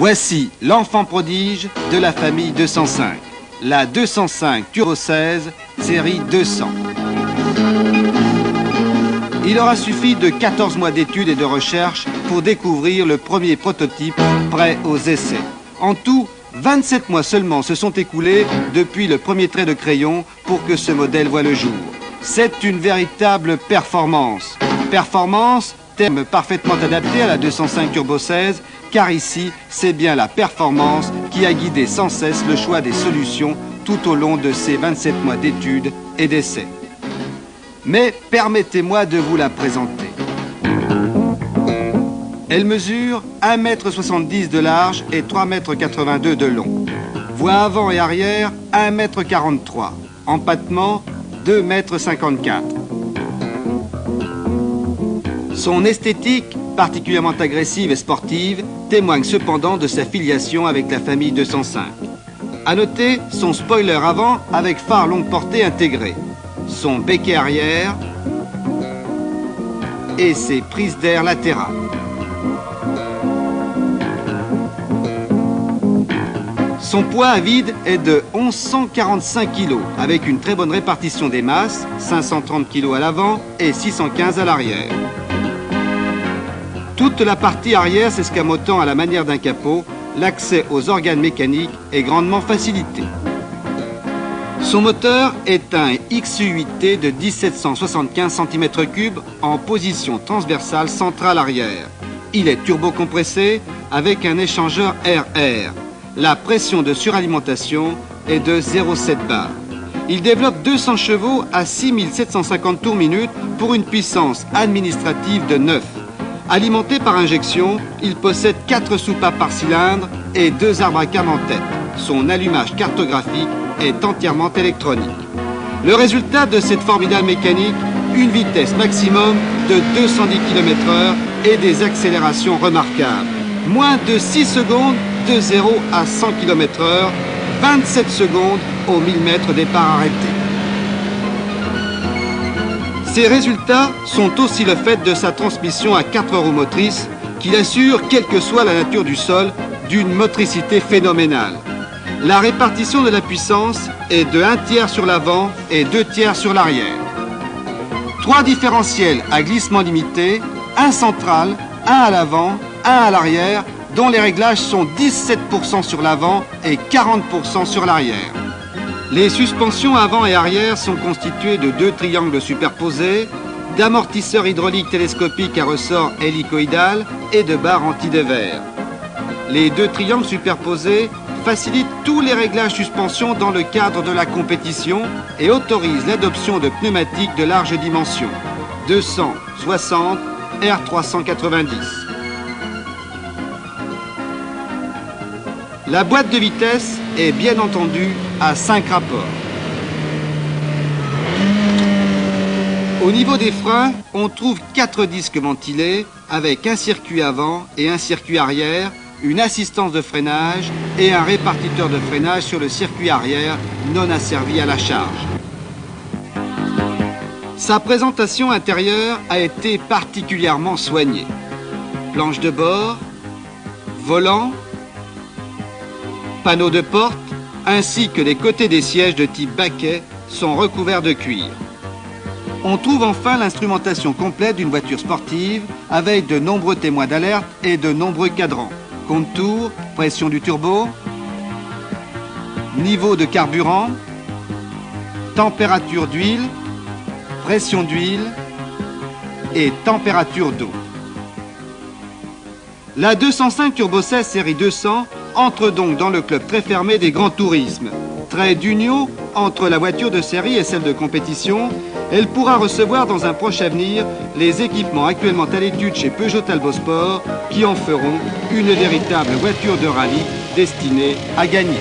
Voici l'enfant prodige de la famille 205, la 205 Turbo 16, série 200. Il aura suffi de 14 mois d'études et de recherche pour découvrir le premier prototype prêt aux essais. En tout, 27 mois seulement se sont écoulés depuis le premier trait de crayon pour que ce modèle voie le jour. C'est une véritable performance. Performance, terme parfaitement adapté à la 205 Turbo 16, car ici, c'est bien la performance qui a guidé sans cesse le choix des solutions tout au long de ces 27 mois d'études et d'essais. Mais permettez-moi de vous la présenter. Elle mesure 1,70 m de large et 3,82 m de long. Voie avant et arrière, 1,43 m. Empattement, 2,54 m. Son esthétique, particulièrement agressive et sportive, témoigne cependant de sa filiation avec la famille 205. À noter son spoiler avant avec phare longue portée intégré, son béquet arrière et ses prises d'air latérales. Son poids à vide est de 1145 kg, avec une très bonne répartition des masses, 530 kg à l'avant et 615 à l'arrière. Toute la partie arrière s'escamotant à la manière d'un capot, l'accès aux organes mécaniques est grandement facilité. Son moteur est un XU8T de 1775 cm3 en position transversale centrale arrière. Il est turbocompressé avec un échangeur RR. La pression de suralimentation est de 0,7 bar. Il développe 200 chevaux à 6750 tours minute pour une puissance administrative de 9. Alimenté par injection, il possède 4 soupapes par cylindre et 2 arbres à cam en tête. Son allumage cartographique est entièrement électronique. Le résultat de cette formidable mécanique, une vitesse maximum de 210 km/h et des accélérations remarquables. Moins de 6 secondes de 0 à 100 km/h, 27 secondes au 1000 mètres départ arrêté. Ces résultats sont aussi le fait de sa transmission à 4 roues motrices qui l'assure, quelle que soit la nature du sol, d'une motricité phénoménale. La répartition de la puissance est de 1/3 sur l'avant et 2/3 sur l'arrière. 3 différentiels à glissement limité, un central, un à l'avant, un à l'arrière, dont les réglages sont 17% sur l'avant et 40% sur l'arrière. Les suspensions avant et arrière sont constituées de 2 triangles superposés, d'amortisseurs hydrauliques télescopiques à ressort hélicoïdal et de barres anti-dévers. Les 2 triangles superposés facilitent tous les réglages suspension dans le cadre de la compétition et autorisent l'adoption de pneumatiques de large dimension, 260 R390. La boîte de vitesse est bien entendu à 5 rapports. Au niveau des freins, on trouve 4 disques ventilés avec un circuit avant et un circuit arrière, une assistance de freinage et un répartiteur de freinage sur le circuit arrière non asservi à la charge. Sa présentation intérieure a été particulièrement soignée. Planche de bord, volant, panneaux de porte, ainsi que les côtés des sièges de type baquet sont recouverts de cuir. On trouve enfin l'instrumentation complète d'une voiture sportive avec de nombreux témoins d'alerte et de nombreux cadrans. Compte-tours, pression du turbo, niveau de carburant, température d'huile, pression d'huile et température d'eau. La 205 Turbo 16 série 200 entre donc dans le club très fermé des grands tourismes. Trait d'union entre la voiture de série et celle de compétition, elle pourra recevoir dans un proche avenir les équipements actuellement à l'étude chez Peugeot Talbot Sport qui en feront une véritable voiture de rallye destinée à gagner.